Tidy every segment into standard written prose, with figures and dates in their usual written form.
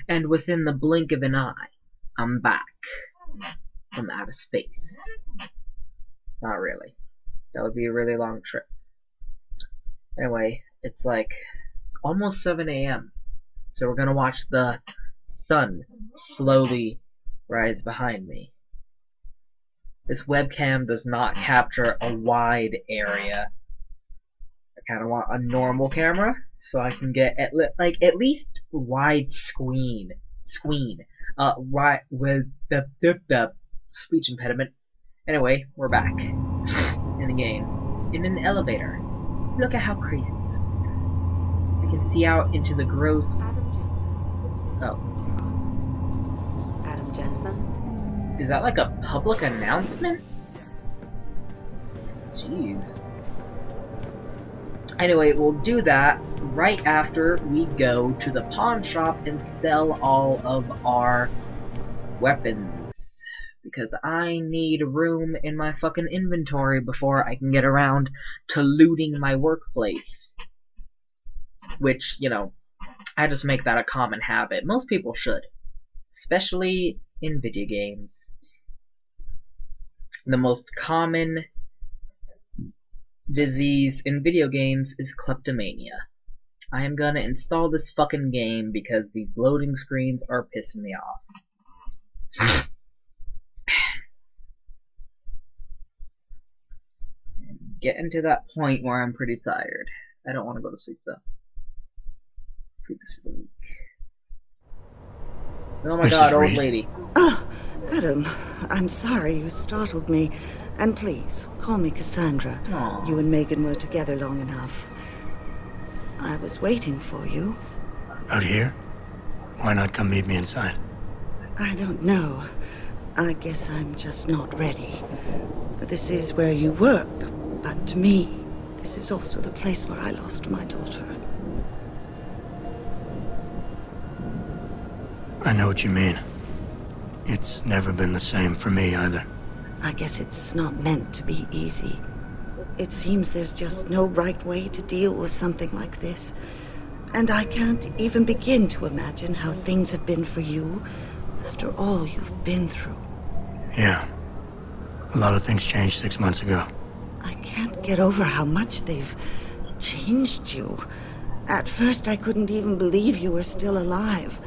And within the blink of an eye, I'm back from outer space. Not really. That would be a really long trip. Anyway, it's like almost 7 a.m. So we're gonna watch the sun slowly rise behind me. This webcam does not capture a wide area. I kind of want a normal camera so I can get at least wide screen. Right with the speech impediment. Anyway, we're back in the game in an elevator. Look at how crazy this elevator is. I can see out into the gross. Adam Jensen? Is that like a public announcement? Jeez. Anyway, we'll do that right after we go to the pawn shop and sell all of our weapons. Because I need room in my fucking inventory before I can get around to looting my workplace. Which, you know, I just make that a common habit. Most people should. Especially in video games. The most common disease in video games is kleptomania. I am gonna install this fucking game because these loading screens are pissing me off. Getting to that point where I'm pretty tired. I don't want to go to sleep though. Sleep is for the weak. Oh my god, old lady. Oh, Adam, I'm sorry you startled me. And please, call me Cassandra. Aww. You and Megan were together long enough. I was waiting for you. Out here? Why not come meet me inside? I don't know. I guess I'm just not ready. This is where you work, but to me, this is also the place where I lost my daughter. I know what you mean. It's never been the same for me either. I guess it's not meant to be easy. It seems there's just no right way to deal with something like this. And I can't even begin to imagine how things have been for you after all you've been through. Yeah. A lot of things changed 6 months ago. I can't get over how much they've changed you. At first, I couldn't even believe you were still alive.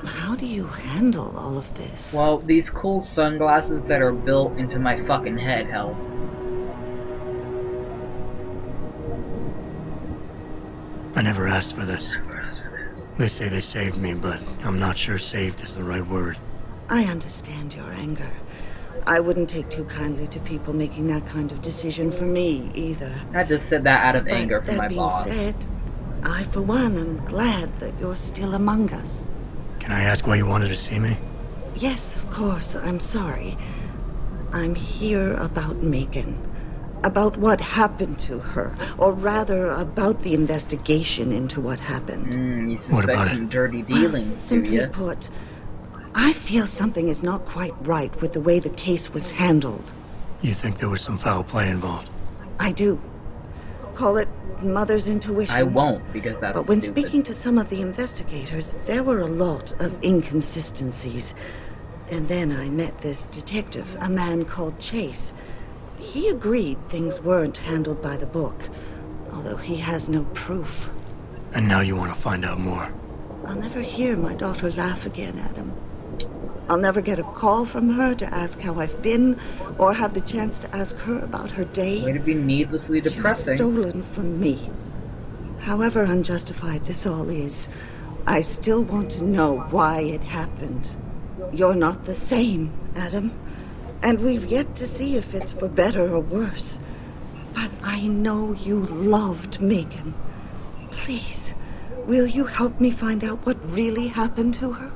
How do you handle all of this? Well, these cool sunglasses that are built into my fucking head help. I never asked for this. They say they saved me, but I'm not sure saved is the right word. I understand your anger. I wouldn't take too kindly to people making that kind of decision for me, either. I just said that out of anger from my boss. That being said, I, for one, am glad that you're still among us. Can I ask why you wanted to see me? Yes, of course. I'm sorry. I'm here about Megan. About what happened to her. Or rather, about the investigation into what happened. You suspect some dirty dealings, simply put, I feel something is not quite right with the way the case was handled. You think there was some foul play involved? I do. Call it mother's intuition. I won't, because that's But when stupid. speaking to some of the investigators, there were a lot of inconsistencies. And then I met this detective, a man called Chase. He agreed things weren't handled by the book, although he has no proof. And now you want to find out more? I'll never hear my daughter laugh again, Adam. I'll never get a call from her to ask how I've been, or have the chance to ask her about her day. Way to be needlessly depressing. You've stolen from me. However unjustified this all is, I still want to know why it happened. You're not the same, Adam. And we've yet to see if it's for better or worse. But I know you loved Megan. Please, will you help me find out what really happened to her?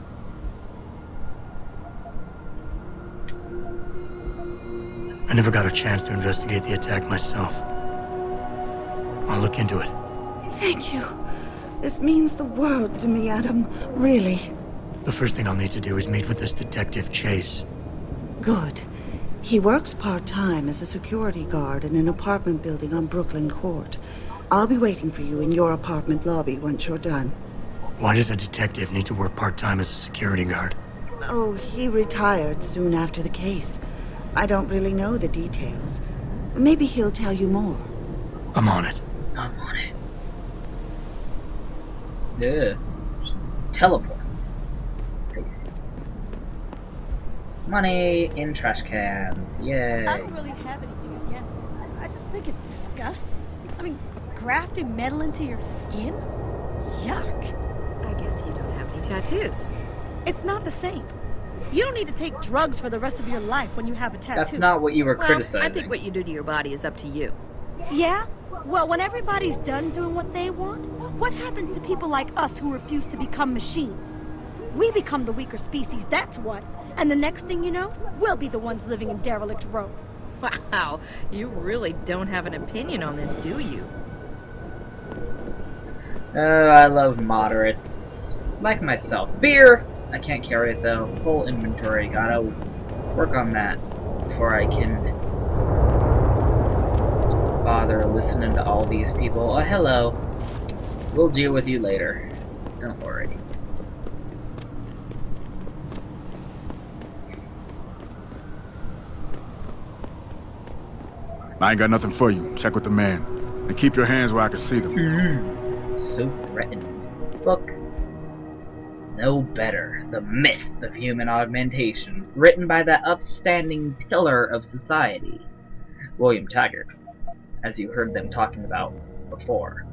I never got a chance to investigate the attack myself. I'll look into it. Thank you. This means the world to me, Adam. Really. The first thing I'll need to do is meet with this detective, Chase. Good. He works part-time as a security guard in an apartment building on Brooklyn Court. I'll be waiting for you in your apartment lobby once you're done. Why does a detective need to work part-time as a security guard? Oh, he retired soon after the case. I don't really know the details. Maybe he'll tell you more. I'm on it. I'm on it. Yeah. Teleport. Crazy. Money in trash cans. Yay. I don't really have anything against it. I just think it's disgusting. I mean, grafting metal into your skin? Yuck. I guess you don't have any tattoos. It's not the same. You don't need to take drugs for the rest of your life when you have a tattoo. That's not what you were criticizing. I think what you do to your body is up to you. Yeah? Well, when everybody's done doing what they want, what happens to people like us who refuse to become machines? We become the weaker species, that's what. And the next thing you know, we'll be the ones living in derelict row. Wow, you really don't have an opinion on this, do you? I love moderates. Like myself. Beer! I can't carry it though. Full inventory. Gotta work on that before I can bother listening to all these people. Oh, hello. We'll deal with you later. Don't worry. I ain't got nothing for you. Check with the man. And keep your hands where I can see them. So threatened. Book. No Better. The Myth of Human Augmentation. Written by that upstanding pillar of society, William Taggart, as you heard them talking about before.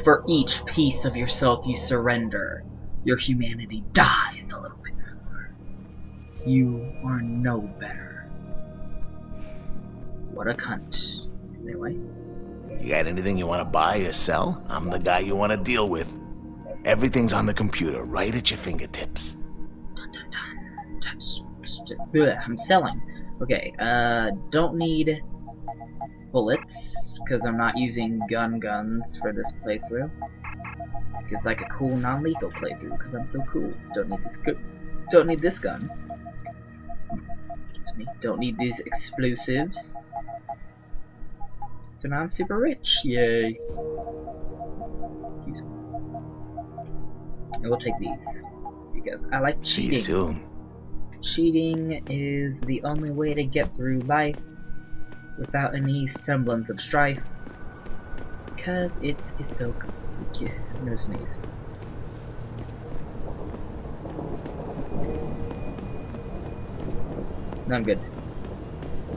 For each piece of yourself you surrender, your humanity dies a little bit more. You are no better. What a cunt. Anyway. You got anything you want to buy or sell? I'm the guy you want to deal with. Everything's on the computer, right at your fingertips. I'm selling. Okay, don't need bullets, because I'm not using guns for this playthrough. It's like a cool non-lethal playthrough, because I'm so cool. Don't need this gun. Don't need these explosives. So now I'm super rich. Yay. I will take these because I like cheating. See you soon. Cheating is the only way to get through life without any semblance of strife. Because it's so good. No sneeze. No, I'm good.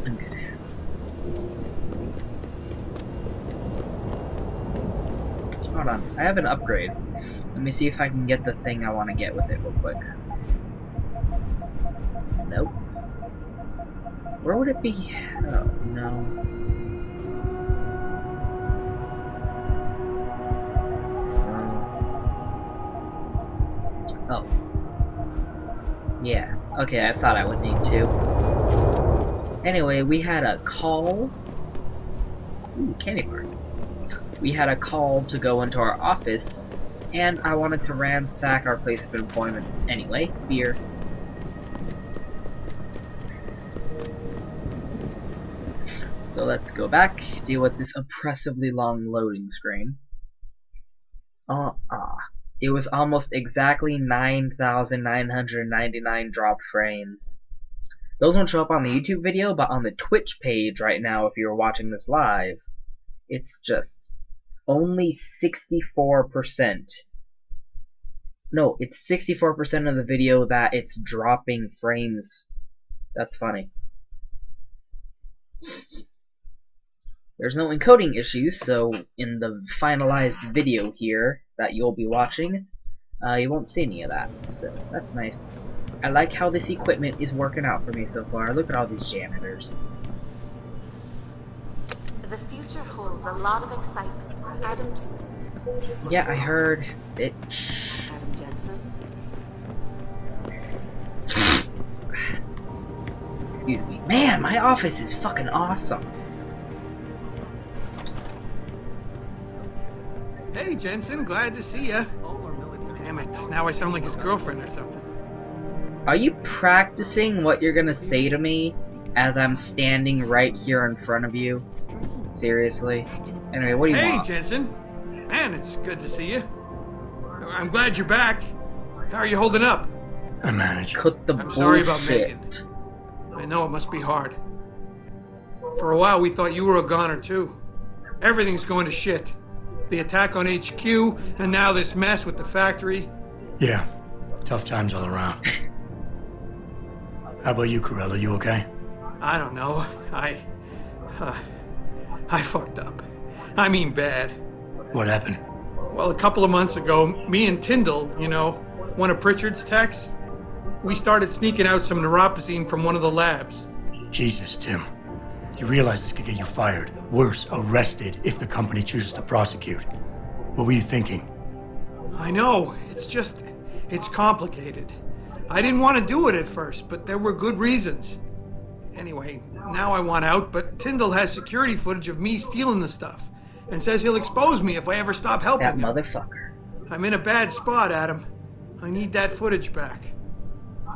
I'm good. Hold on. I have an upgrade. Let me see if I can get the thing I want to get with it real quick. Nope. Where would it be? Oh, no. Oh. Yeah. Okay, I thought I would need to. Anyway, we had a call. Ooh, candy bar. We had a call to go into our office, and I wanted to ransack our place of employment anyway. Beer. So let's go back, deal with this oppressively long loading screen. It was almost exactly 9,999 drop frames. Those won't show up on the YouTube video, but on the Twitch page right now, if you're watching this live, it's just only 64%. No, it's 64% of the video that it's dropping frames. That's funny. There's no encoding issues, so in the finalized video here that you'll be watching, you won't see any of that. So that's nice. I like how this equipment is working out for me so far. Look at all these janitors. The future holds a lot of excitement for us. Adam. Yeah, I heard. Bitch. Adam Jensen. Excuse me. Man, my office is fucking awesome. Hey, Jensen, glad to see ya. Damn it, now I sound like his girlfriend or something. Are you practicing what you're gonna say to me as I'm standing right here in front of you? Seriously? Anyway, what do you want? Hey, Jensen. Man, it's good to see you. I'm glad you're back. How are you holding up? I managed. Cut the I'm sorry about bullshit. Megan. I know it must be hard. For a while, we thought you were a goner, too. Everything's going to shit. The attack on HQ, and now this mess with the factory. Yeah, tough times all around. How about you, Corella? You okay? I don't know. I fucked up. I mean bad. What happened? Well, a couple of months ago, me and Tyndall, you know, one of Pritchard's techs, we started sneaking out some neuropozyne from one of the labs. Jesus, Tim. You realize this could get you fired. Worse, arrested if the company chooses to prosecute. What were you thinking? I know. It's complicated. I didn't want to do it at first, but there were good reasons. Anyway, now I want out, but Tyndall has security footage of me stealing the stuff and says he'll expose me if I ever stop helping That him. motherfucker. I'm in a bad spot, Adam. I need that footage back.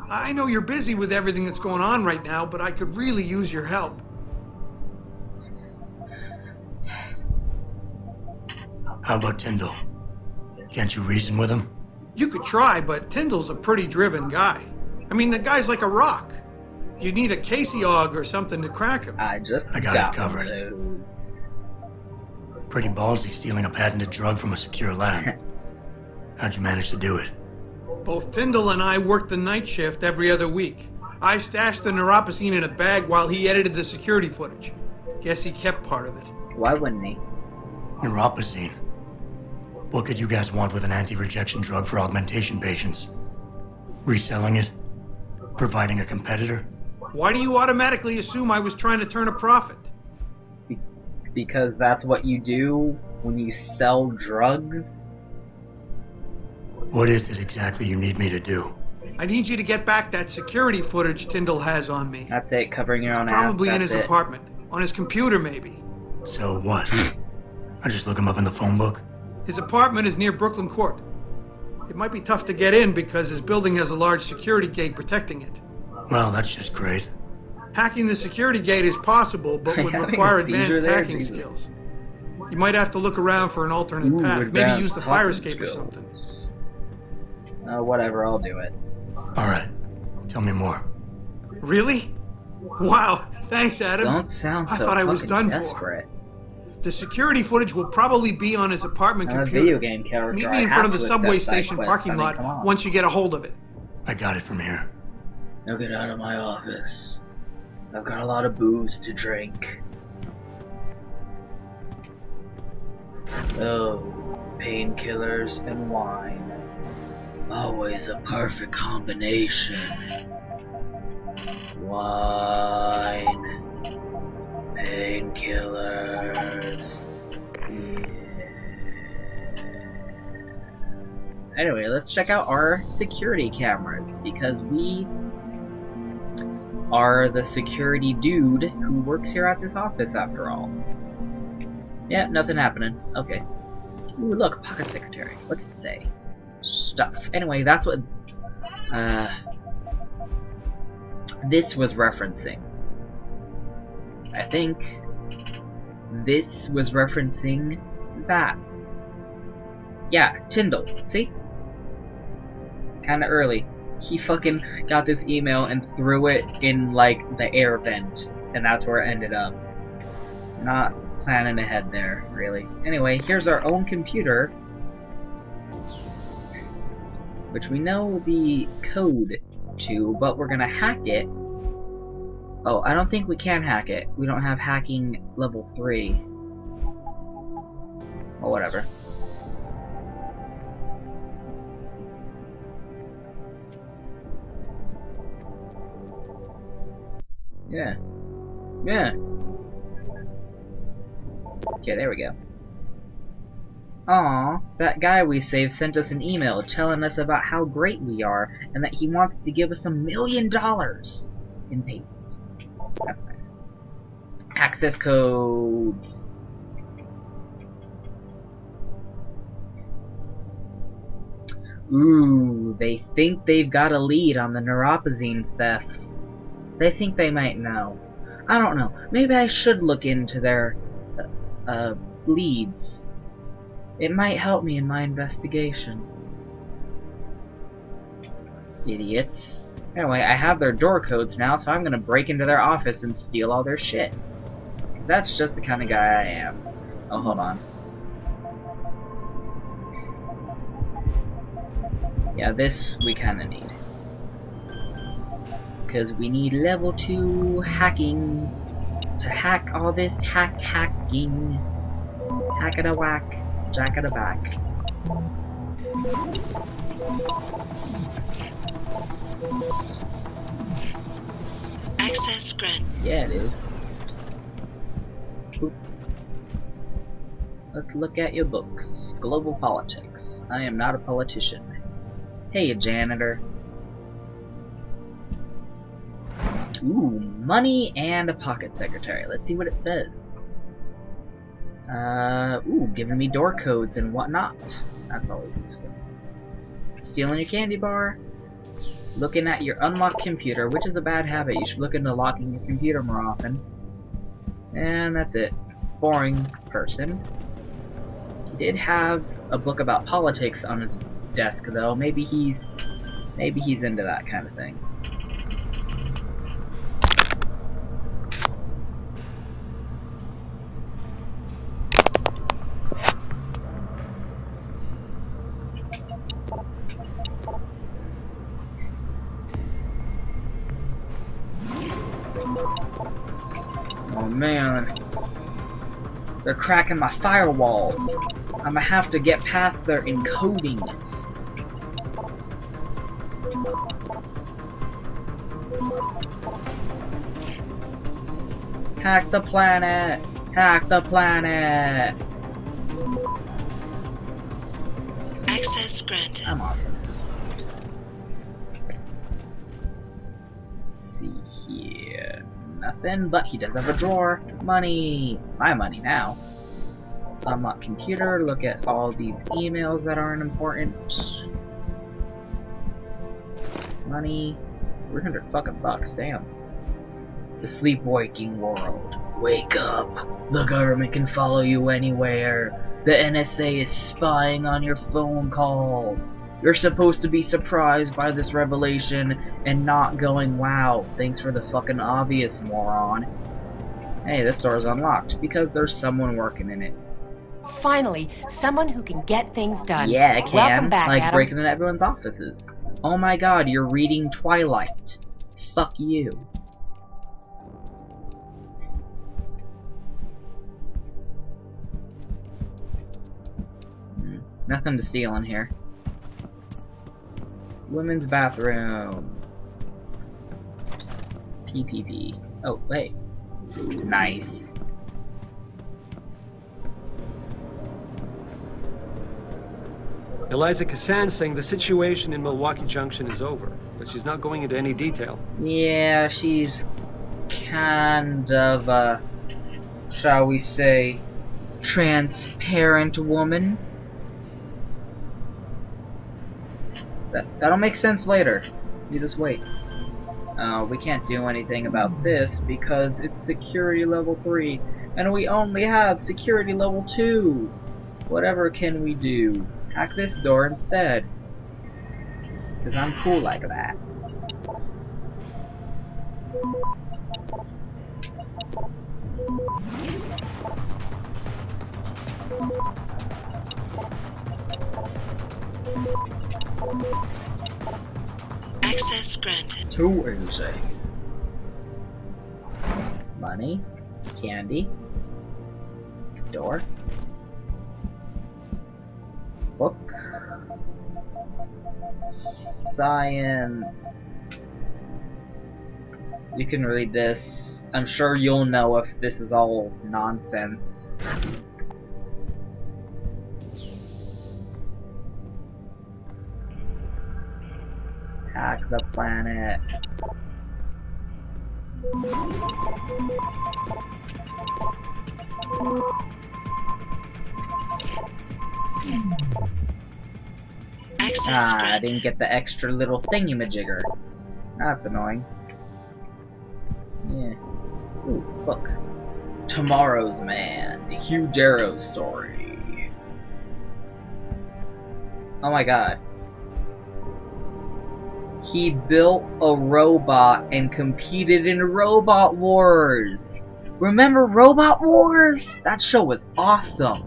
I know you're busy with everything that's going on right now, but I could really use your help. How about Tyndall? Can't you reason with him? You could try, but Tyndall's a pretty driven guy. I mean, the guy's like a rock. You'd need a Casey Og or something to crack him. I got it covered. those. Pretty ballsy stealing a patented drug from a secure lab. How'd you manage to do it? Both Tyndall and I worked the night shift every other week. I stashed the neuropozyne in a bag while he edited the security footage. Guess he kept part of it. Why wouldn't he? Neuropozyne. What could you guys want with an anti-rejection drug for augmentation patients? Reselling it? Providing a competitor? Why do you automatically assume I was trying to turn a profit? Because that's what you do when you sell drugs? What is it exactly you need me to do? I need you to get back that security footage Tyndall has on me. That's it, covering your It's own probably ass. in his That's it. apartment. On his computer, maybe. So what? I just look him up in the phone book? His apartment is near Brooklyn Court. It might be tough to get in because his building has a large security gate protecting it. Well, that's just great. Hacking the security gate is possible, but would Having require a seizure advanced there? hacking Jesus. skills. You might have to look around for an alternate Ooh, path. Maybe advanced use the fire hacking escape or skills. something. Whatever, I'll do it. Alright, tell me more. Really? Wow, thanks, Adam. Don't sound so I thought I was fucking done desperate. for. The security footage will probably be on his apartment I'm a computer. video game character. Meet I me in have front of the to subway accept side station quests. parking I mean, lot come on. once you get a hold of it. I got it from here. Now get out of my office. I've got a lot of booze to drink. Oh, painkillers and wine. Always a perfect combination. Wine. Painkillers. Yeah. Anyway, let's check out our security cameras, because we are the security dude who works here at this office after all. Yeah, nothing happening. Okay. Ooh, look, pocket secretary. What's it say? Stuff. Anyway, that's what this was referencing. I think this was referencing that. Yeah, Tyndall. See? Kinda early. He fucking got this email and threw it in, like, the air vent. And that's where it ended up. Not planning ahead there, really. Anyway, here's our own computer. Which we know the code to, but we're gonna hack it. Oh, I don't think we can hack it. We don't have hacking level 3. Or whatever. Yeah. Yeah. Okay, there we go. Aw, that guy we saved sent us an email telling us about how great we are and that he wants to give us $1 million in payment. That's nice. Access codes. Ooh, they think they've got a lead on the neuropozyne thefts. They think they might know. I don't know. Maybe I should look into their leads. It might help me in my investigation. Idiots. Anyway, I have their door codes now, so I'm gonna break into their office and steal all their shit. That's just the kind of guy I am. Oh, hold on. Yeah, this we kinda need. Because we need level 2 hacking to hack all this hacking. Hack-a-da-whack, jack-a-da-back. Access granted. Yeah, it is. Oop. Let's look at your books. Global politics. I am not a politician. Hey, janitor. Ooh, money and a pocket secretary. Let's see what it says. Ooh, giving me door codes and whatnot. That's always useful. Stealing your candy bar. Looking at your unlocked computer, which is a bad habit. You should look into locking your computer more often. And that's it. Boring person. He did have a book about politics on his desk, though. Maybe he's into that kind of thing. Oh man, they're cracking my firewalls. I'm gonna have to get past their encoding. Hack the planet! Hack the planet! Access granted. I'm awesome. Let's see here. Nothing, but he does have a drawer. Money! My money now. Unlock computer, look at all these emails that aren't important. Money. 300 fucking bucks, damn. The sleepwalking world. Wake up. The government can follow you anywhere. The NSA is spying on your phone calls. You're supposed to be surprised by this revelation and not going, wow, thanks for the fucking obvious, moron. Hey, this door's unlocked because there's someone working in it. Finally, someone who can get things done. Yeah, I can. Welcome back, like Adam. breaking into everyone's offices. Oh my god, you're reading Twilight. Fuck you. Nothing to steal in here. Women's bathroom. PPP. Oh, wait. Nice. Eliza Cassan's saying the situation in Milwaukee Junction is over, but she's not going into any detail. Yeah, she's kind of a, shall we say, transparent woman. That'll make sense later. You just wait. We can't do anything about this because it's security level 3, and we only have security level 2. Whatever can we do? Hack this door instead. Because I'm cool like that. Access granted. Too easy. Money. Candy. Door. Book. Science. You can read this. I'm sure you'll know if this is all nonsense. Hack the planet. I didn't get the extra little thingy-majigger. That's annoying. Yeah. Ooh, book. Tomorrow's Man, the Hugh Darrow story. Oh my god. He built a robot and competed in Robot Wars! Remember Robot Wars? That show was awesome!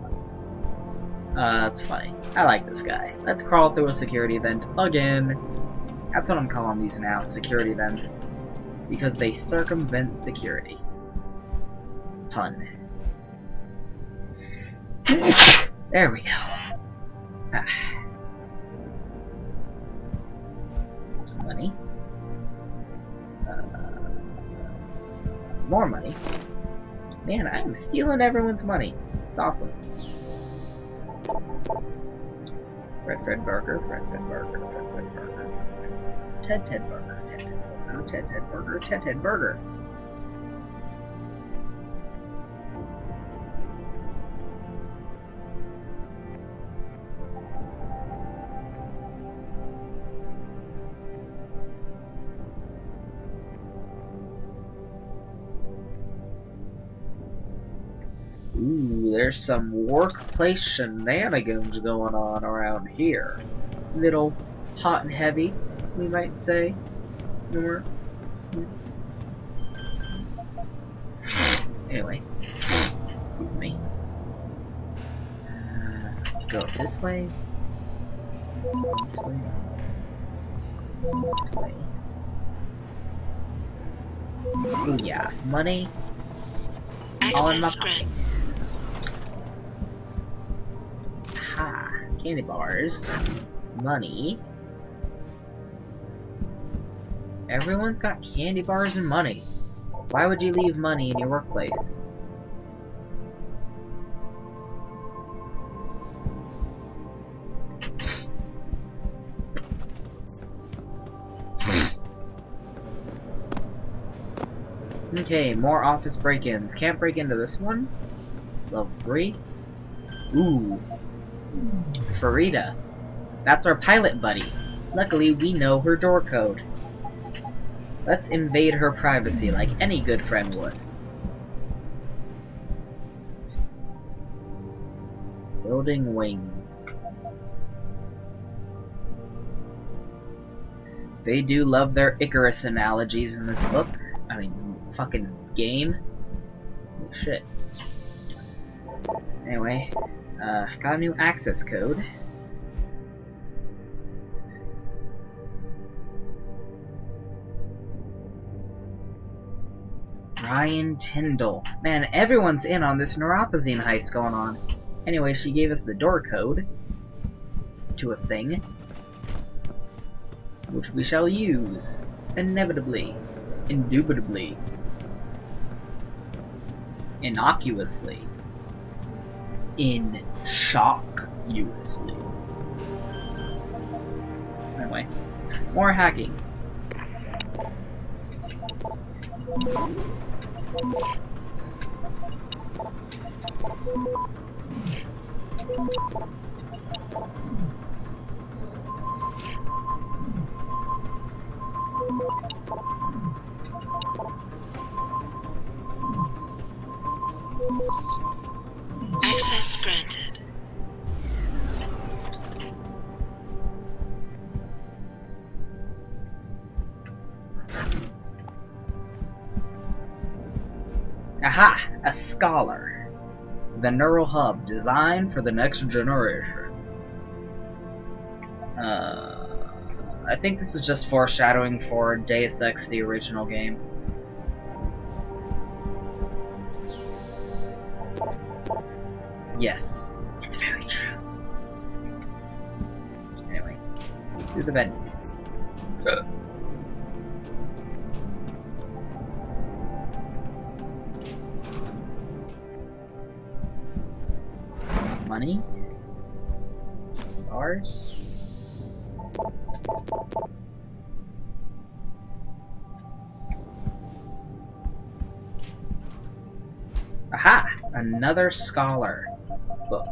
That's funny. I like this guy. Let's crawl through a security vent again. That's what I'm calling these now, security vents. Because they circumvent security. Pun. There we go. Money. More money. Man, I'm stealing everyone's money. It's awesome. Fred Burger, Fred Burger, Fred Burger. Ted Burger, Ted Burger, Ted Burger. Ooh, there's some workplace shenanigans going on around here. Little hot and heavy, we might say. Anyway, excuse me. Let's go this way. This way. This way. Ooh, yeah, money. All in my pocket. Ha! Candy bars. Money. Everyone's got candy bars and money. Why would you leave money in your workplace? Okay, more office break-ins. Can't break into this one. Level 3. Ooh. Farida. That's our pilot buddy. Luckily, we know her door code. Let's invade her privacy like any good friend would. Building wings. They do love their Icarus analogies in this book. I mean, fucking game. Holy shit. Anyway, got a new access code. Ryan Tyndall. Man, everyone's in on this neuropozyne heist going on. Anyway, she gave us the door code to a thing, which we shall use. Inevitably. Indubitably. Innocuously. In-shock-uously. Anyway, more hacking. Access granted. Aha! A scholar. The neural hub designed for the next generation. I think this is just foreshadowing for Deus Ex, the original game. Yes, it's very true. Anyway, through the vent. Money. Bars. Aha! Another scholar book.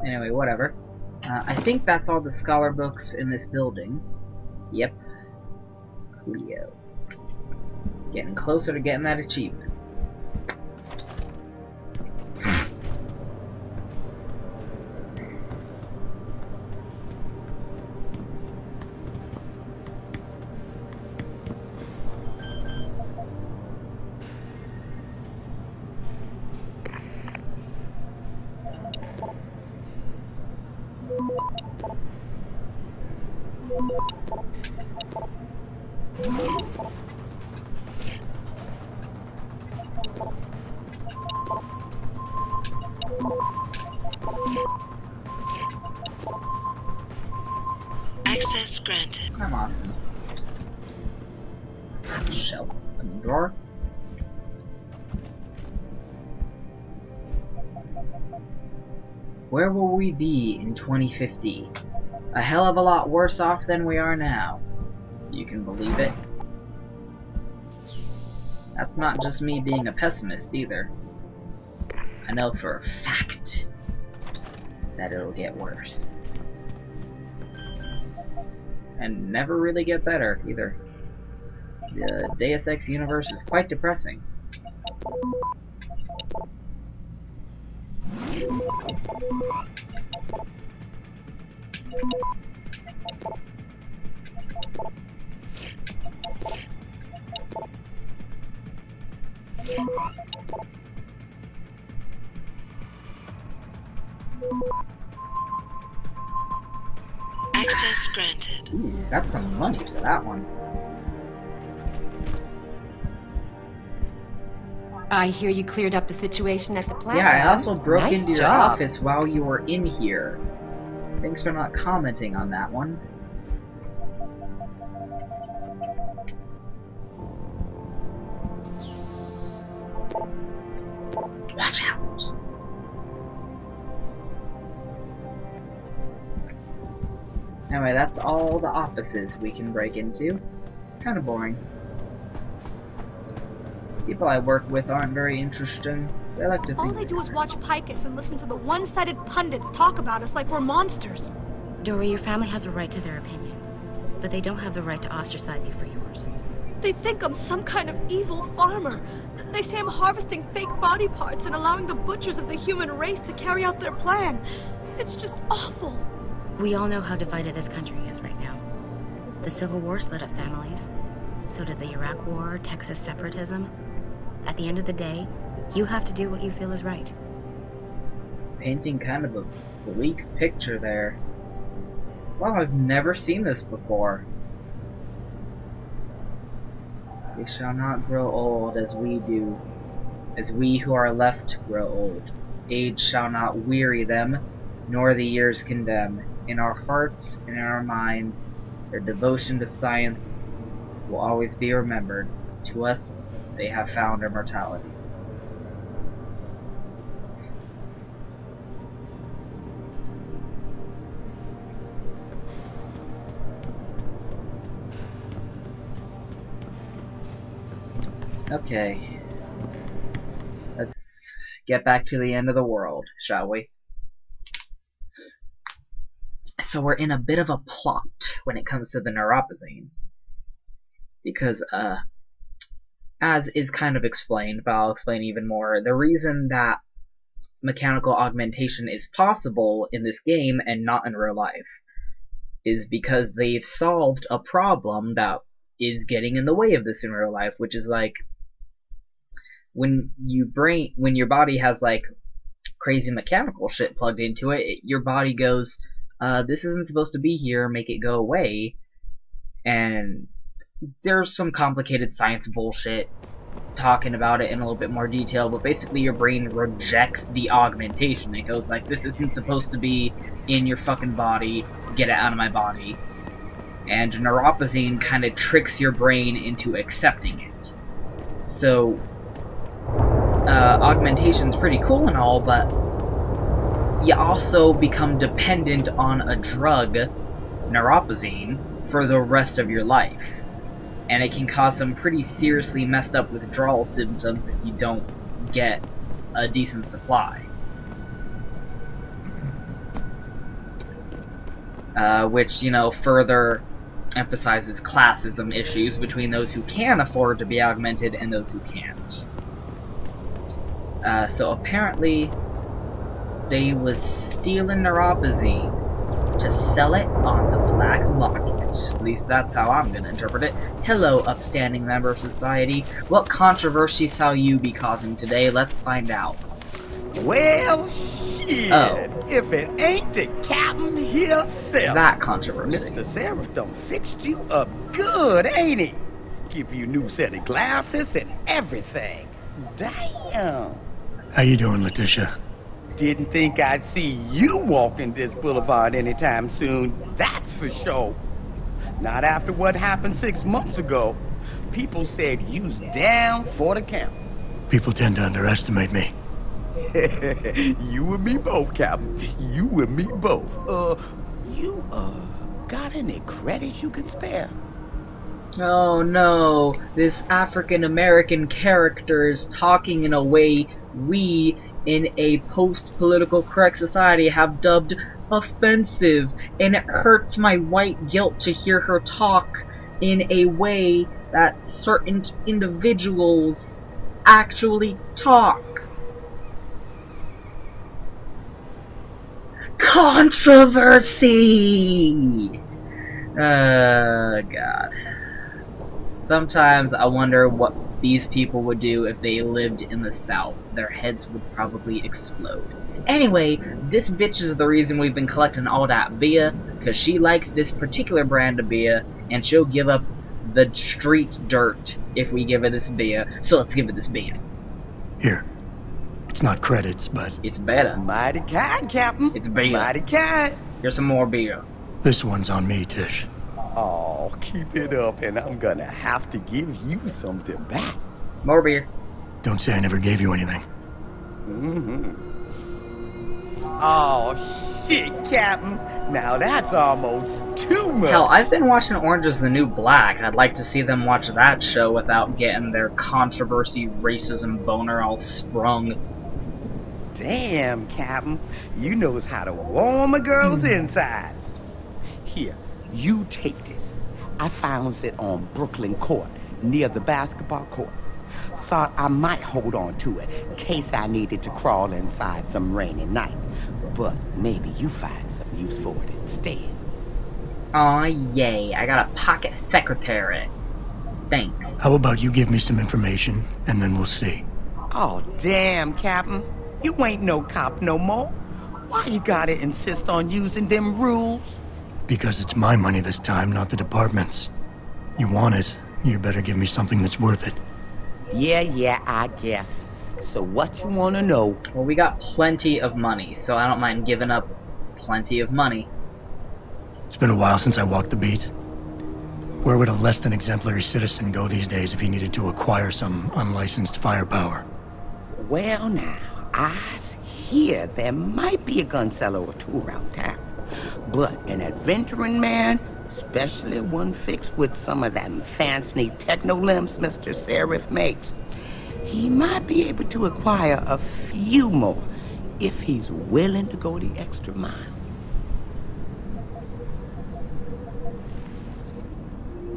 Anyway, whatever. I think that's all the scholar books in this building. Yep. Coolio. Getting closer to getting that achievement. Access granted. I'm awesome. Shelf in the drawer. Where will we be in 2050? A hell of a lot worse off than we are now. You can believe it. That's not just me being a pessimist either. I know for a fact that it'll get worse. And never really get better either. The Deus Ex universe is quite depressing. Access granted. Ooh, got some money for that one. I hear you cleared up the situation at the plant. Yeah, I also broke Nice into your job. office while you were in here. Thanks for not commenting on that one. Watch out! Anyway, that's all the offices we can break into. Kind of boring. People I work with aren't very interesting. They like to All think they do is watch Picus and listen to the one-sided pundits talk about us like we're monsters. Dory, your family has a right to their opinion, but they don't have the right to ostracize you for yours. They think I'm some kind of evil farmer. They say I'm harvesting fake body parts and allowing the butchers of the human race to carry out their plan. It's just awful. We all know how divided this country is right now. The Civil War split up families. So did the Iraq War, Texas separatism. At the end of the day, you have to do what you feel is right. painting kind of a bleak picture there. Wow, I've never seen this before. They shall not grow old as we do, as we who are left grow old. Age shall not weary them, nor the years condemn. In our hearts and in our minds, their devotion to science will always be remembered. To us, they have found immortality. Okay, let's get back to the end of the world, shall we? So we're in a bit of a plot when it comes to the neuropazine, because as is kind of explained, but I'll explain even more, the reason that mechanical augmentation is possible in this game and not in real life is because they've solved a problem that is getting in the way of this in real life, which is like when your body has like crazy mechanical shit plugged into it, your body goes, this isn't supposed to be here, make it go away. And there's some complicated science bullshit talking about it in a little bit more detail, but basically your brain rejects the augmentation. It goes like, this isn't supposed to be in your fucking body, get it out of my body. And neuropazine kind of tricks your brain into accepting it. So augmentation's pretty cool and all, but you also become dependent on a drug, neuropazine, for the rest of your life. And it can cause some pretty seriously messed up withdrawal symptoms if you don't get a decent supply. Which, you know, further emphasizes classism issues between those who can afford to be augmented and those who can't. So apparently they was stealing neuropazine to sell it on the black market. At least that's how I'm gonna interpret it. Hello, upstanding member of society. What controversy shall you be causing today? Let's find out. Well, shit. Oh. If it ain't the captain himself. That controversy. Mr. Seraph done fixed you up good, ain't he? Give you a new set of glasses and everything. Damn. How you doing, Letitia? Didn't think I'd see you walking this boulevard anytime soon, that's for sure. Not after what happened 6 months ago. People said you's down for the count. People tend to underestimate me. You and me both, Captain. You and me both. You got any credits you could spare? Oh no, this African-American character is talking in a way we, in a post-political correct society, have dubbed offensive, and it hurts my white guilt to hear her talk in a way that certain individuals actually talk. Controversy! God. Sometimes I wonder what these people would do if they lived in the South. Their heads would probably explode. Anyway, this bitch is the reason we've been collecting all that beer, because she likes this particular brand of beer, and she'll give up the street dirt if we give her this beer. So let's give her this beer. Here. It's not credits, but... it's better. Mighty kind, Captain. It's beer. Mighty kind. Here's some more beer. This one's on me, Tish. Oh, keep it up, and I'm gonna have to give you something back. More beer. Don't say I never gave you anything. Oh, shit, Captain. Now that's almost too much. Hell, I've been watching Orange is the New Black. I'd like to see them watch that show without getting their controversy, racism boner all sprung. Damn, Captain. You knows how to warm a girl's insides. Here, you take this. I found it on Brooklyn Court, near the basketball court. Thought I might hold on to it, in case I needed to crawl inside some rainy night. But maybe you find some use for it instead. Aw, yay. I got a pocket secretary. Thanks. How about you give me some information, and then we'll see. Oh, damn, Captain. You ain't no cop no more. Why you gotta insist on using them rules? Because it's my money this time, not the department's. You want it, you better give me something that's worth it. Yeah, I guess. So what you wanna know? Well, we got plenty of money, so I don't mind giving up plenty of money. It's been a while since I walked the beat. Where would a less than exemplary citizen go these days if he needed to acquire some unlicensed firepower? Well now, I hear there might be a gun seller or two around town. But an adventuring man, especially one fixed with some of them fancy techno-limbs Mr. Seraph makes, he might be able to acquire a few more if he's willing to go the extra mile.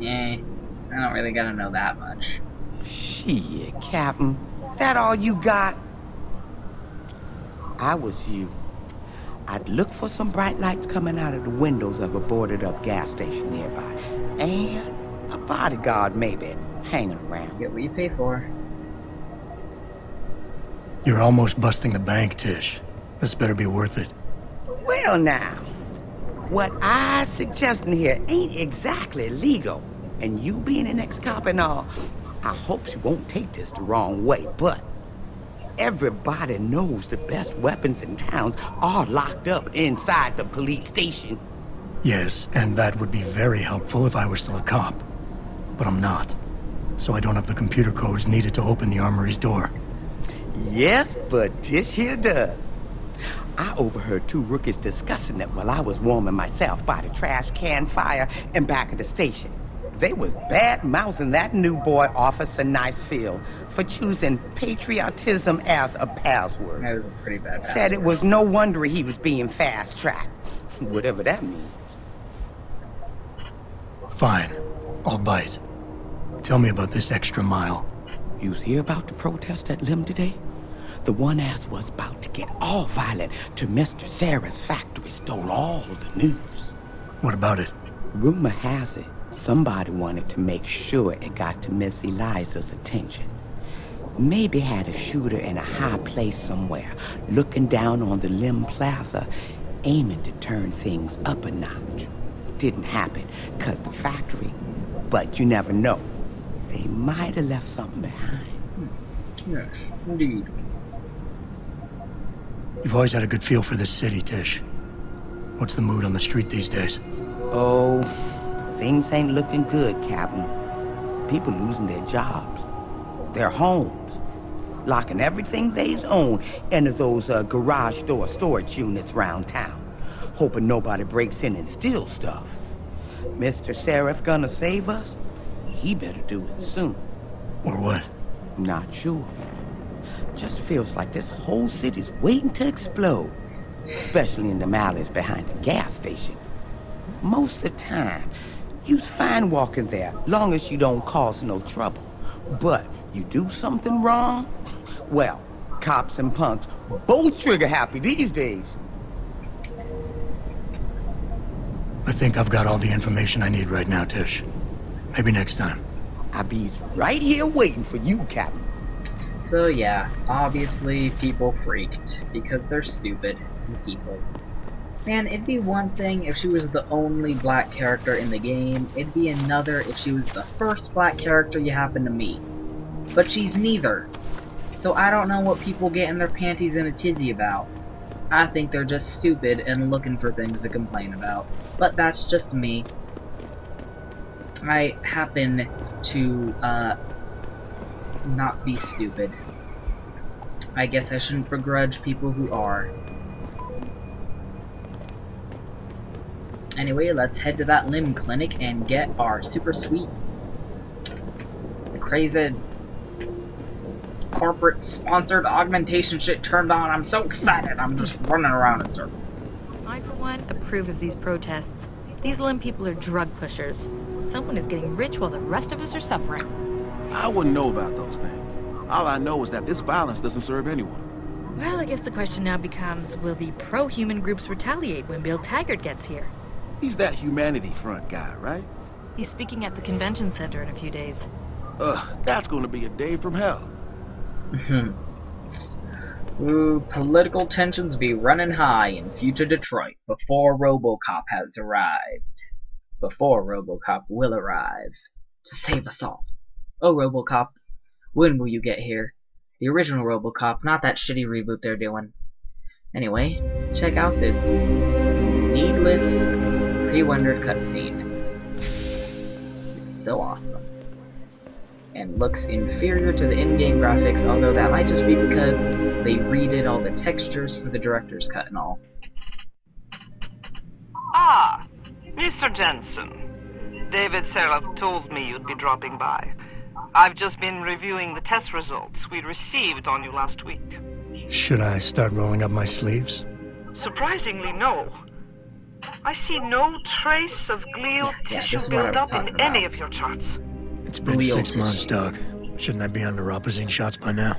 I don't really gotta know that much. Shit, Captain. That all you got? I was you. I'd look for some bright lights coming out of the windows of a boarded-up gas station nearby. And a bodyguard, maybe, hanging around. Get what you pay for. You're almost busting the bank, Tish. This better be worth it. Well, now, what I suggesting here ain't exactly legal. And you being an ex-cop and all, I hope you won't take this the wrong way, but everybody knows the best weapons in town are locked up inside the police station. Yes, and that would be very helpful if I were still a cop. But I'm not. So I don't have the computer codes needed to open the armory's door. Yes, but Tish here does. I overheard two rookies discussing it while I was warming myself by the trash can fire in back of the station. They was bad-mouthing that new boy Officer Nicefield for choosing patriotism as a password. That was a pretty bad password. Said it was no wonder he was being fast-tracked. Whatever that means. Fine. I'll bite. Tell me about this extra mile. You hear about the protest at Lim today? The one ass was about to get all violent till Mr. Sarah's factory stole all the news. What about it? Rumor has it, somebody wanted to make sure it got to Miss Eliza's attention. Maybe had a shooter in a high place somewhere, looking down on the Lim Plaza, aiming to turn things up a notch. Didn't happen, 'cause the factory, but you never know. They might have left something behind. Yes, indeed. You've always had a good feel for this city, Tish. What's the mood on the street these days? Oh, Things ain't looking good, Captain. People losing their jobs, their homes, locking everything they's own into those garage door storage units round town, hoping nobody breaks in and steals stuff. Mr. Sheriff gonna save us? He better do it soon. Or what? Not sure. Just feels like this whole city's waiting to explode, especially in the alleys behind the gas station. Most of the time, you's fine walking there, long as you don't cause no trouble. But you do something wrong, well, cops and punks both trigger happy these days. I think I've got all the information I need right now, Tish. Maybe next time. I be's right here waiting for you, Captain. So yeah, obviously people freaked because they're stupid people. Man, it'd be one thing if she was the only black character in the game. It'd be another if she was the first black character you happen to meet. But she's neither. So I don't know what people get in their panties in a tizzy about. I think they're just stupid and looking for things to complain about. But that's just me. I happen to, not be stupid. I guess I shouldn't begrudge people who are. Anyway, let's head to that limb clinic and get our super sweet, crazy, corporate sponsored augmentation shit turned on. I'm so excited, I'm just running around in circles. I, for one, approve of these protests. These limb people are drug pushers. Someone is getting rich while the rest of us are suffering. I wouldn't know about those things. All I know is that this violence doesn't serve anyone. Well, I guess the question now becomes, will the pro-human groups retaliate when Bill Taggart gets here? He's that Humanity Front guy, right? He's speaking at the convention center in a few days. That's gonna be a day from hell. Ooh, political tensions be running high in future Detroit before RoboCop has arrived. Before RoboCop will arrive to save us all. Oh, RoboCop, when will you get here? The original RoboCop, not that shitty reboot they're doing. Anyway, check out this needless, pre-rendered cutscene. It's so awesome. And looks inferior to the in-game graphics, although that might just be because they redid all the textures for the director's cut and all. Ah, Mr. Jensen. David Seraph told me you'd be dropping by. I've just been reviewing the test results we received on you last week. Should I start rolling up my sleeves? Surprisingly, no. I see no trace of glial tissue buildup in any of your charts. It's been 6 months, Doc. Shouldn't I be on neuropozyne shots by now?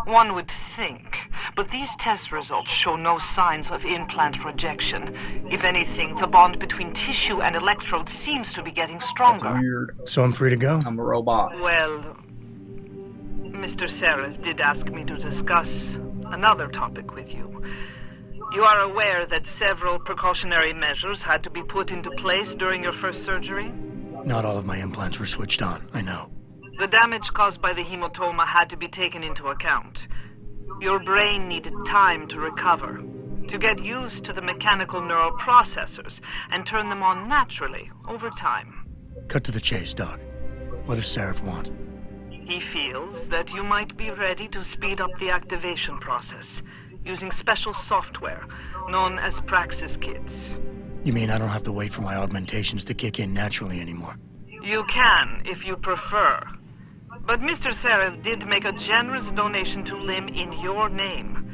One would think, but these test results show no signs of implant rejection. If anything, the bond between tissue and electrodes seems to be getting stronger. That's weird. So I'm free to go? I'm a robot. Well, Mr. Seraph did ask me to discuss another topic with you. You are aware that several precautionary measures had to be put into place during your first surgery? Not all of my implants were switched on, I know. The damage caused by the hematoma had to be taken into account. Your brain needed time to recover, to get used to the mechanical neural processors and turn them on naturally over time. Cut to the chase, Doc. What does Seraph want? He feels that you might be ready to speed up the activation process using special software known as Praxis kits. You mean I don't have to wait for my augmentations to kick in naturally anymore? You can, if you prefer. But Mr. Seraph did make a generous donation to LIM in your name,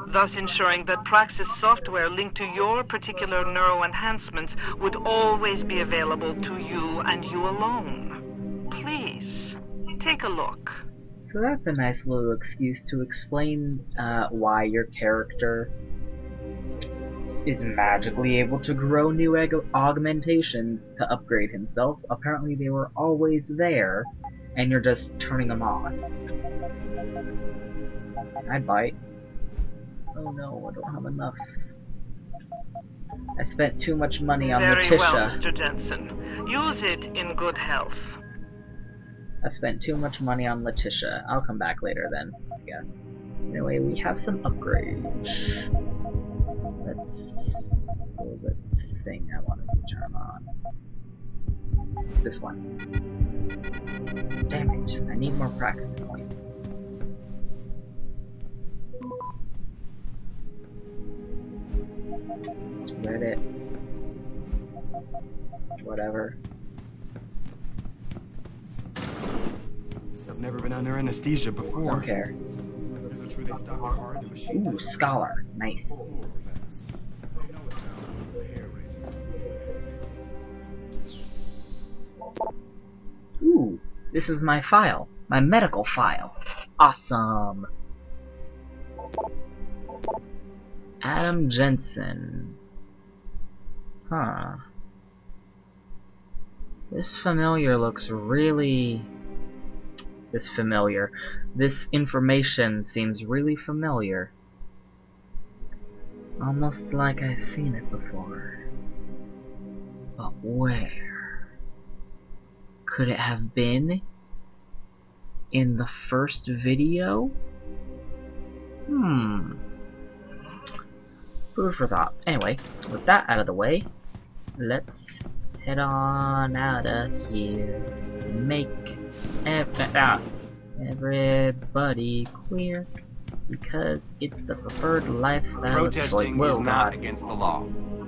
thus ensuring that Praxis software linked to your particular neuro enhancements would always be available to you and you alone. Please, take a look. So that's a nice little excuse to explain why your character is magically able to grow new augmentations to upgrade himself. Apparently they were always there, and you're just turning them on. I'd bite. Oh no, I don't have enough. I spent too much money on Very Letitia. well, Mr. Jensen. Use it in good health. I spent too much money on Letitia. I'll come back later then, I guess. Anyway, we have some upgrades. What was the thing I wanted to turn on? this one. Damn it, I need more praxis points. Reddit. Whatever. I've never been under anesthesia before. Don't care. Ooh, scholar. Nice. Ooh, this is my file. My medical file. Awesome. Adam Jensen. Huh. This familiar looks really... This information seems really familiar. Almost like I've seen it before. But where? Could it have been? In the first video? Food for thought. Anyway, with that out of the way, let's head on out of here. Make everybody queer, because it's the preferred lifestyle. Protesting is not against the law.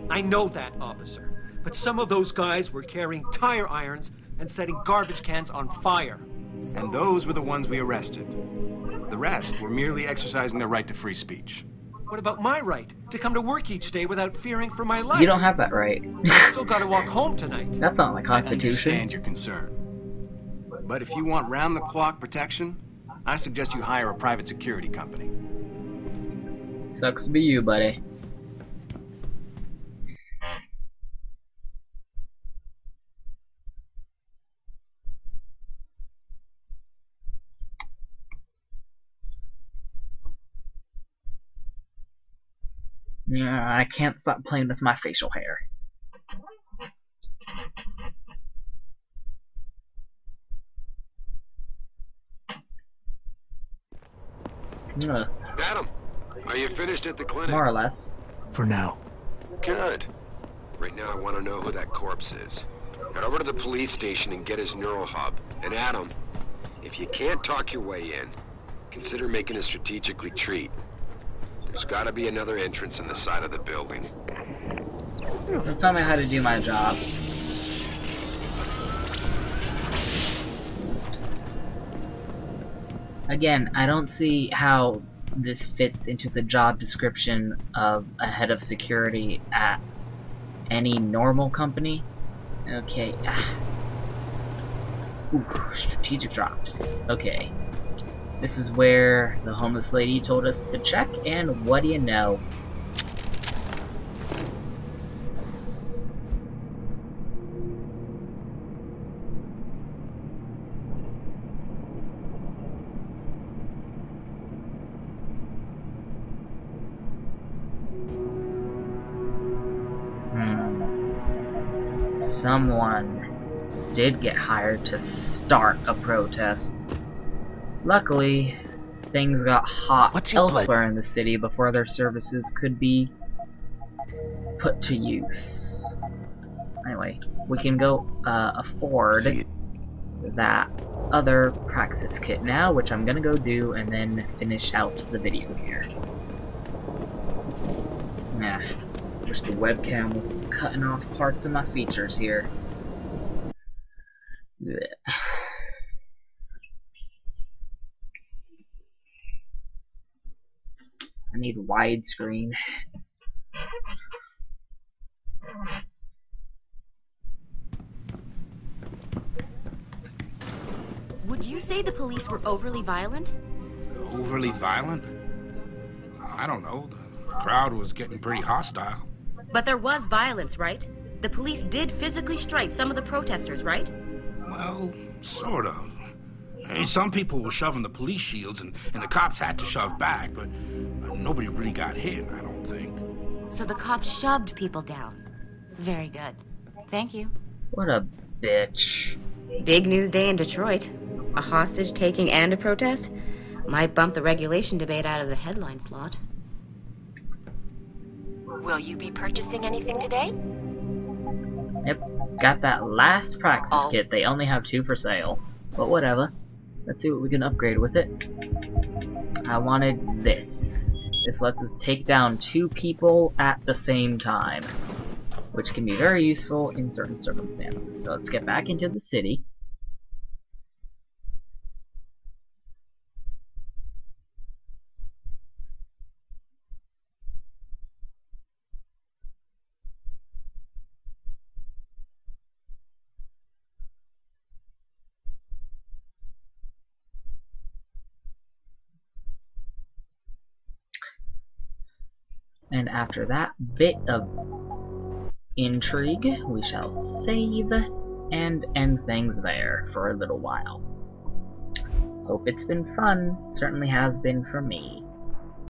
I know that, officer. But some of those guys were carrying tire irons and setting garbage cans on fire. And those were the ones we arrested. The rest were merely exercising their right to free speech. What about my right to come to work each day without fearing for my life? You don't have that right. I still gotta walk home tonight. That's not my constitution. I understand your concern. But if you want round-the-clock protection, I suggest you hire a private security company. Sucks to be you, buddy. Yeah, I can't stop playing with my facial hair. Adam, are you finished at the clinic? More or less. For now. Good. Right now I want to know who that corpse is. Head over to the police station and get his neural hub. And Adam, if you can't talk your way in, consider making a strategic retreat. There's gotta be another entrance in the side of the building. Don't tell me how to do my job. Again, I don't see how this fits into the job description of a head of security at any normal company. Okay. Ooh, strategic drops. Okay. This is where the homeless lady told us to check, and what do you know? Someone did get hired to start a protest. Luckily, things got hot elsewhere in the city before their services could be put to use. Anyway, we can go afford that other praxis kit now, which I'm gonna go do and then finish out the video here. Nah. Wish the webcam was cutting off parts of my features here. Blech. I need widescreen. Would you say the police were overly violent? Overly violent? I don't know. The crowd was getting pretty hostile. But there was violence, right? The police did physically strike some of the protesters, right? Well, sort of. I mean, some people were shoving the police shields, and the cops had to shove back, but nobody really got hit, I don't think. So the cops shoved people down. Very good. Thank you. What a bitch. Big news day in Detroit. A hostage taking and a protest? Might bump the regulation debate out of the headline slot. Will you be purchasing anything today? Yep. Got that last Praxis kit. They only have 2 for sale. But whatever. Let's see what we can upgrade with it. I wanted this. This lets us take down 2 people at the same time, which can be very useful in certain circumstances. So let's get back into the city. And after that bit of intrigue, we shall save and end things there for a little while. Hope it's been fun. Certainly has been for me.